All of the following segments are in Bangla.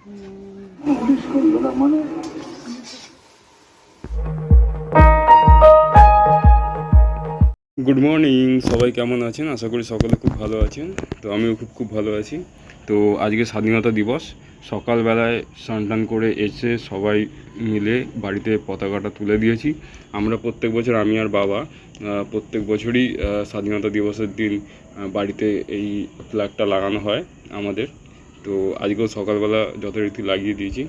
গুড মর্নিং, সবাই কেমন আছেন? আশা করি সকলে খুব ভালো আছেন। তো আমিও খুব ভালো আছি। তো আজকে স্বাধীনতা দিবস, সকালবেলায় স্নান করে এসে সবাই মিলে বাড়িতে পতাকাটা তুলে দিয়েছি। আমরা প্রত্যেক বছর, আমি আর বাবা প্রত্যেক বছরই স্বাধীনতা দিবসের দিন বাড়িতে এই ফ্ল্যাগটা লাগানো হয় আমাদের। তো আজকেও সকালবেলা যথারীতি লাগিয়ে দিয়েছি।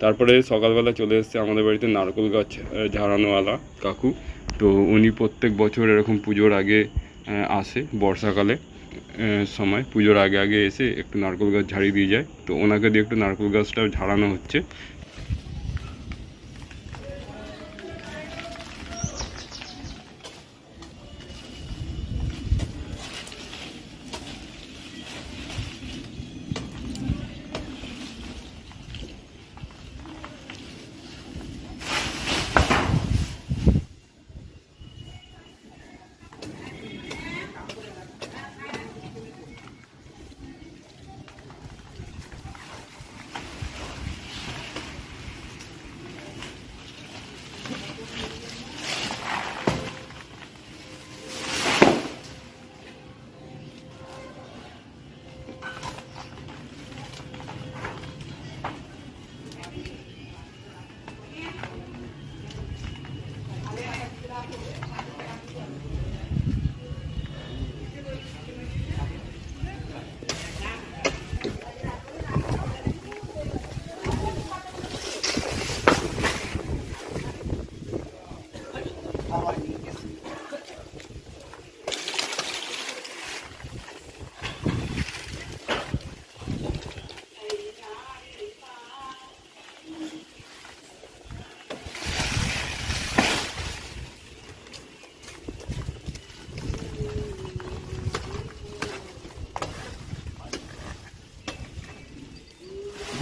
তারপরে সকালবেলা চলে এসেছে আমাদের বাড়িতে নারকেল গাছ ঝাড়ানোওয়ালা কাকু। তো উনি প্রত্যেক বছর এরকম পুজোর আগে আসে, বর্ষাকালে সময় পুজোর আগে এসে একটু নারকেল গাছ ঝাড়িয়ে দিয়ে যায়। তো ওনাকে দিয়ে একটু নারকেল গাছটা ঝাড়ানো হচ্ছে।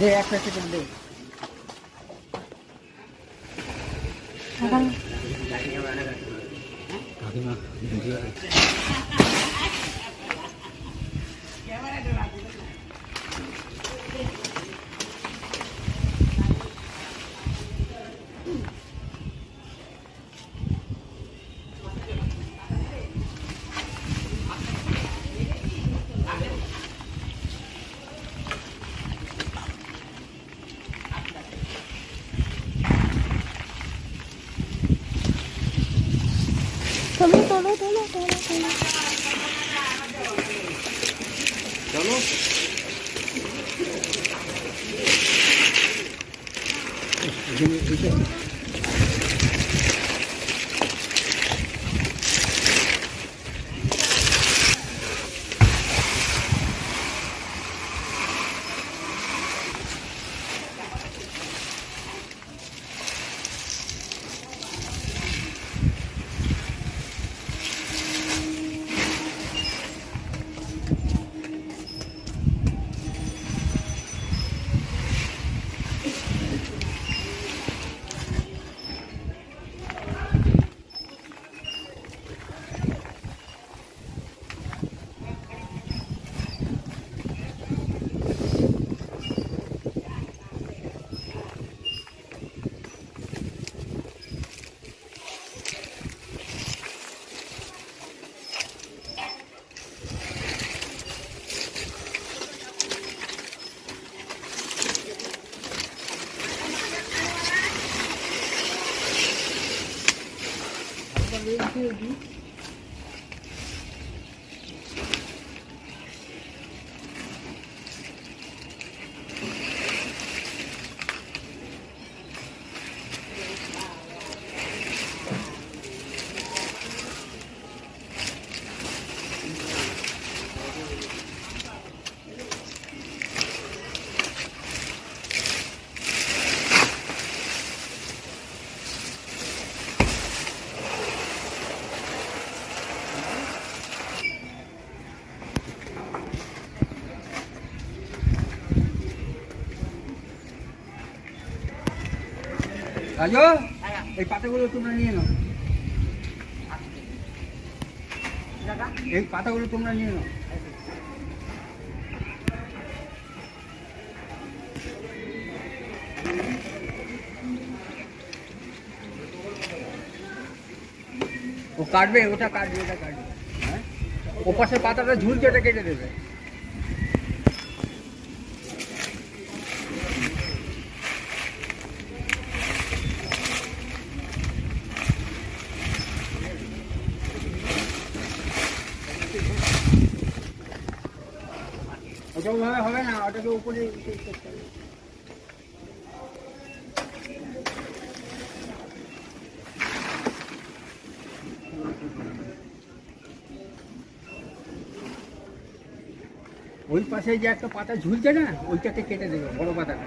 দে একটা সেকেন্ড দে। কাকিমা ভিডিও তোলো চলো। রাজু, এই পাতাগুলো তোমরা নিয়ে নাও। এই পাতাগুলো তোমরা নিয়ে নাও। ও কাটবে, ওটা কাটবে, ওটা কাটবে। হ্যাঁ, ও পাশে পাতাটা ঝুলছে, ওটা কেটে দেবে। ওটা ওভাবে হবে না, ওটাকে উপরে করতে হবে। ওই পাশে যে একটা পাতা ঝুলছে না, ওইটাকে কেটে দেবে, বড় পাতাটা।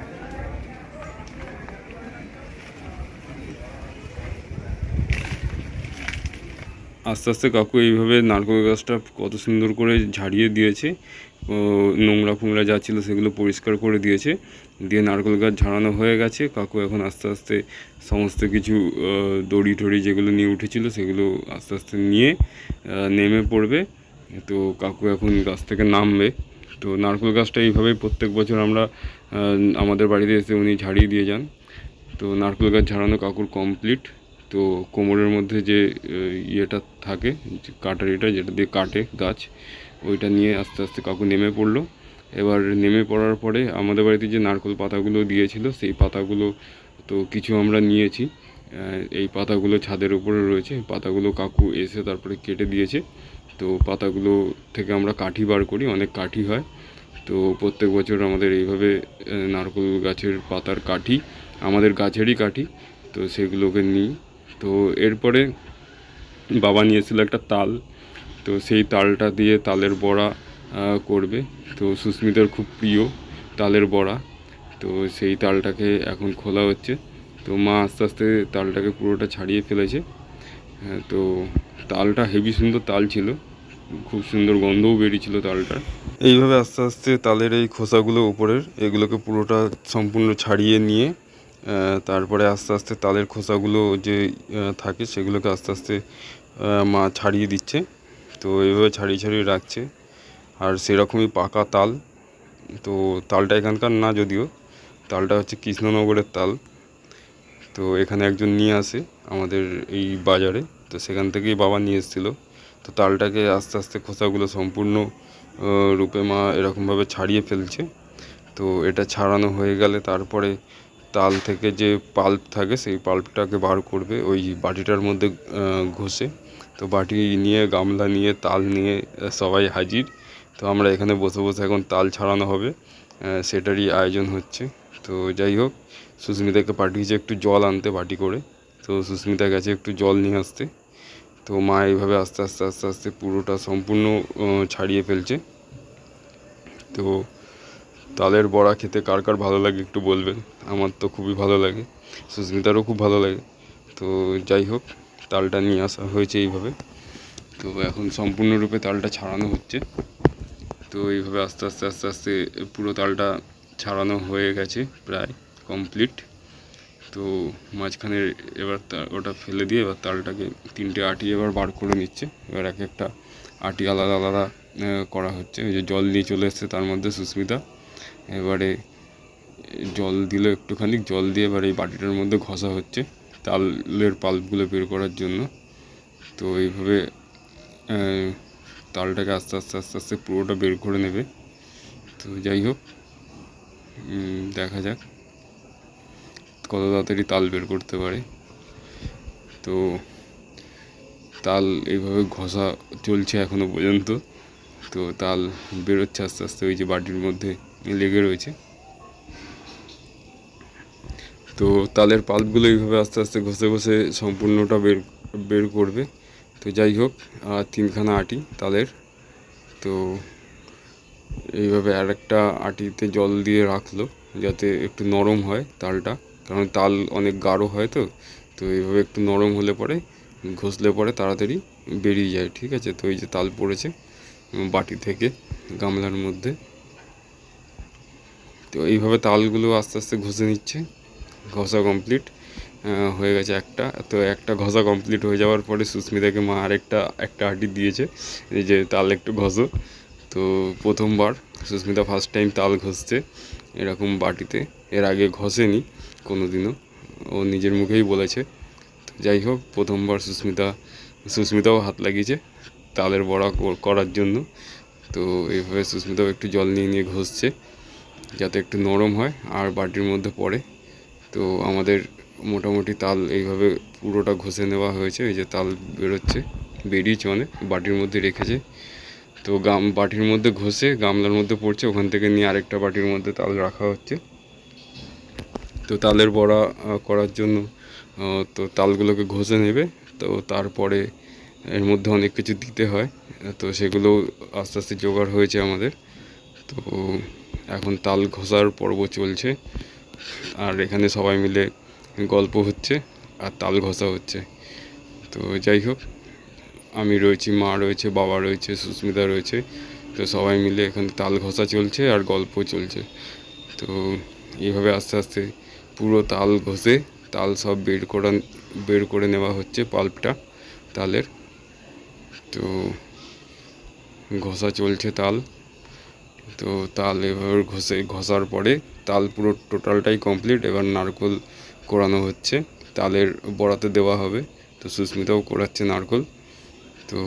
আস্তে আস্তে কাকু এইভাবে নারকেল গাছটা কত সুন্দর করে ঝাড়িয়ে দিয়েছে, নোংরা ফোংরা যা ছিল সেগুলো পরিষ্কার করে দিয়েছে, দিয়ে নারকেল গাছ ঝাড়ানো হয়ে গেছে। কাকু এখন আস্তে আস্তে সমস্ত কিছু দড়ি টড়ি যেগুলো নিয়ে উঠেছিল সেগুলো আস্তে আস্তে নিয়ে নেমে পড়বে। তো কাকু এখন গাছ থেকে নামবে। তো নারকেল গাছটা এইভাবেই প্রত্যেক বছর আমরা আমাদের বাড়িতে এসে উনি ঝাড়িয়ে দিয়ে যান। তো নারকেল গাছ ঝাড়ানো কাকুর কমপ্লিট। তো কোমরের মধ্যে যে ইয়েটা থাকে, কাটারিটা যেটা দিয়ে কাটে গাছ, ওইটা নিয়ে আস্তে আস্তে কাকু নেমে পড়লো। এবার নেমে পড়ার পরে আমাদের বাড়িতে যে নারকেল পাতাগুলো দিয়েছিল সেই পাতাগুলো তো কিছু আমরা নিয়েছি। এই পাতাগুলো ছাদের উপরে রয়েছে, পাতাগুলো কাকু এসে তারপরে কেটে দিয়েছে। তো পাতাগুলো থেকে আমরা কাঠি বার করি, অনেক কাঠি হয়। তো প্রত্যেক বছর আমাদের এইভাবে নারকেল গাছের পাতার কাঠি, আমাদের গাছেরই কাঠি, তো সেগুলোকে নিই। তো এরপরে বাবা নিয়েছিল একটা তাল, তো সেই তালটা দিয়ে তালের বড়া করবে। তো সুস্মিতার খুব প্রিয় তালের বড়া। তো সেই তালটাকে এখন খোলা হচ্ছে। তো মা আস্তে আস্তে তালটাকে পুরোটা ছাড়িয়ে ফেলেছে। তো তালটা হেভি সুন্দর তাল ছিল, খুব সুন্দর গন্ধও বেরিয়েছিল তালটা। এইভাবে আস্তে আস্তে তালের এই খোসাগুলো উপরের এগুলোকে পুরোটা সম্পূর্ণ ছাড়িয়ে নিয়ে তারপরে আস্তে আস্তে তালের খোসাগুলো যে থাকে সেগুলোকে আস্তে আস্তে মা ছাড়িয়ে দিচ্ছে। তো এইভাবে ছাড়িয়ে ছাড়িয়ে রাখছে। আর সেরকমই পাকা তাল, তো তালটা এখানকার না, যদিও তালটা হচ্ছে কৃষ্ণনগরের তাল। তো এখানে একজন নিয়ে আসে আমাদের এই বাজারে, তো সেখান থেকেই বাবা নিয়ে এসেছিলো। তো তালটাকে আস্তে আস্তে খোসাগুলো সম্পূর্ণ রূপে মা এরকমভাবে ছাড়িয়ে ফেলছে। তো এটা ছাড়ানো হয়ে গেলে তারপরে তাল থেকে যে পাল্প থাকে সেই পাল্পটাকে বার করবে ওই বাটিটার মধ্যে ঘষে। তো বাটি নিয়ে, গামলা নিয়ে, তাল নিয়ে সবাই হাজির। তো আমরা এখানে বসে বসে এখন তাল ছাড়ানো হবে, সেটারই আয়োজন হচ্ছে। তো যাই হোক, সুস্মিতাকে পাঠিয়েছে একটু জল আনতে বাটি করে। তো সুস্মিতা গেছে একটু জল নিয়ে আসতে। তো মা এইভাবে আস্তে আস্তে আস্তে আস্তে পুরোটা সম্পূর্ণ ছাড়িয়ে ফেলছে। তো তালের বড়া খেতে কার কার ভালো লাগে একটু বলবেন, আমার তো খুবই ভালো লাগে, সুস্মিতারও খুব ভালো লাগে। তো যাই হোক, তালটা নিয়ে আসা হয়েছে এইভাবে। তো এখন সম্পূর্ণরূপে তালটা ছাড়ানো হচ্ছে। তো এইভাবে আস্তে আস্তে আস্তে আস্তে পুরো তালটা ছাড়ানো হয়ে গেছে, প্রায় কমপ্লিট। তো মাঝখানে এবার ওটা ফেলে দিয়ে এবার তালটাকে তিনটে আটি এবার বার করে নিচ্ছে। এবার এক একটা আটি আলাদা আলাদা করা হচ্ছে। ওই যে জল নিয়ে চলে এসছে তার মধ্যে সুস্মিতা, এবারে জল দিল, একটুখানি জল দিয়ে এবার এই বাটিটার মধ্যে ঘষা হচ্ছে তালের পাল্পগুলো বের করার জন্য। তো এইভাবে তালটাকে আস্তে আস্তে আস্তে আস্তে পুরোটা বের করে নেবে। তো যাই হোক, দেখা যাক কত তাড়াতাড়ি তাল বের করতে পারে। তো তাল এইভাবে ঘষা চলছে এখনো পর্যন্ত। তো তাল বেরোচ্ছে আস্তে আস্তে, ওই যে বাটির মধ্যে লেগে রয়েছে। তো তালের পাল্পগুলো এইভাবে আস্তে আস্তে ঘষে ঘষে সম্পূর্ণটা বের করবে। তো যাই হোক, আর তিনখানা আটি তালের। তো এইভাবে আরেকটা আটিতে জল দিয়ে রাখলো যাতে একটু নরম হয় তালটা, কারণ তাল অনেক গাঢ় হয়। তো তো এইভাবে একটু নরম হলে পরে ঘষলে পরে তাড়াতাড়ি বেরিয়ে যায়, ঠিক আছে। তো এই যে তাল পড়েছে বাটি থেকে গামলার মধ্যে। তো এইভাবে তালগুলো আস্তে আস্তে ঘষে নিচ্ছে। ঘষা কমপ্লিট হয়ে গেছে একটা। তো একটা ঘষা কমপ্লিট হয়ে যাওয়ার পরে সুস্মিতাকে মা একটা আটি দিয়েছে, এই যে তাল একটু ঘষো। তো প্রথমবার সুস্মিতা ফার্স্ট টাইম তাল ঘষছে এরকম বাটিতে, এর আগে ঘষেনি কোনো দিনও, ও নিজের মুখেই বলেছে। তো যাই হোক, প্রথমবার সুস্মিতা সুস্মিতাও হাত লাগিয়েছে তালের বড়া করার জন্য। তো এইভাবে সুস্মিতাও একটু জল নিয়ে নিয়ে ঘষছে যাতে একটু নরম হয় আর বাটির মধ্যে পড়ে। তো আমাদের মোটামুটি তাল এইভাবে পুরোটা ঘষে নেওয়া হয়েছে। এই যে তাল বেরোচ্ছে, বেরিয়েছে অনেক, বাটির মধ্যে রেখেছে। তো বাটির মধ্যে ঘষে গামলার মধ্যে পড়ছে, ওখান থেকে নিয়ে আরেকটা বাটির মধ্যে তাল রাখা হচ্ছে। তো তালের বড়া করার জন্য তো তালগুলোকে ঘষে নেবে। তো তারপরে এর মধ্যে অনেক কিছু দিতে হয়, তো সেগুলো আস্তে আস্তে জোগাড় হয়েছে আমাদের। তো এখন তাল ঘষার পর্ব চলছে আর এখানে সবাই মিলে গল্প হচ্ছে আর তাল ঘষা হচ্ছে। তো যাই হোক, আমি রয়েছি, মা রয়েছে, বাবা রয়েছে, সুস্মিতা রয়েছে। তো সবাই মিলে এখানে তাল ঘষা চলছে আর গল্প চলছে। তো এইভাবে আস্তে আস্তে পুরো তাল ঘষে তাল সব বের করে নেওয়া হচ্ছে পাল্পটা তালের। তো ঘষা চলছে তাল। তো তাল এভাবে ঘষার পরে তাল পুরো টোটালটাই কমপ্লিট। এবার নারকেল কোড়ানো হচ্ছে, তালের বড়াতে দেওয়া হবে। তো সুস্মিতাও কোড়াচ্ছে নারকেল। তো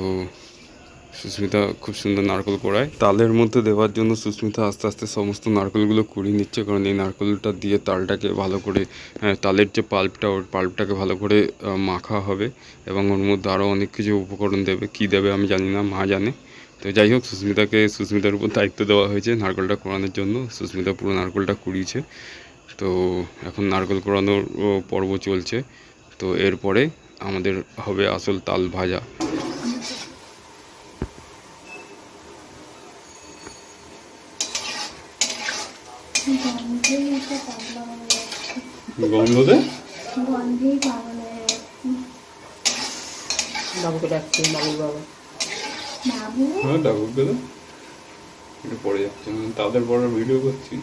সুস্মিতা খুব সুন্দর নারকেল কোড়ায়। তালের মধ্যে দেওয়ার জন্য সুস্মিতা আস্তে আস্তে সমস্ত নারকেলগুলো কুড়িয়ে নিচ্ছে, কারণ এই নারকেলটা দিয়ে তালটাকে ভালো করে, তালের যে পাল্পটা, ওর পাল্পটাকে ভালো করে মাখা হবে এবং ওর মধ্যে আরও অনেক কিছু উপকরণ দেবে। কী দেবে আমি জানি না, মা জানে। তো যাই হোক, সুস্মিতার উপর দায়িত্ব দেওয়া হয়েছে নারকেলটা কোড়ানোর জন্য। সুস্মিতা পুরো নারকেলটা কুড়িয়েছে। তো এখন নারকেল কোড়ানোর পর্ব চলছে। তো এরপরে আমাদের হবে আসল তাল ভাজা। গন্ধেই এসে পাগলা হয়ে যাচ্ছে। গন্ধতে গন্ধেই পাগল হয়ে যাচ্ছে। বাবুকে ডাকছি, বাবুর বাবা। বাবু হ্যাঁ, ডাকুক দাদা, একটু পরে যাচ্ছে, তাদের বড়ার ভিডিও করছি।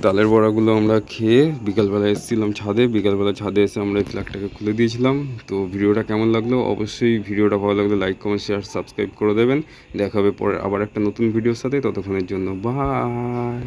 তালের বড়াগুলো আমরা খেয়ে বিকালবেলা এসেছিলাম ছাদে। বিকালবেলা ছাদে এসে আমরা এই ফ্ল্যাগটাকে খুলে দিয়েছিলাম। তো ভিডিওটা কেমন লাগলো, অবশ্যই ভিডিওটা ভালো লাগলে লাইক, কমেন্ট, শেয়ার, সাবস্ক্রাইব করে দেবেন। দেখা হবে পরে আবার একটা নতুন ভিডিওর সাথে। ততক্ষণের জন্য বাই।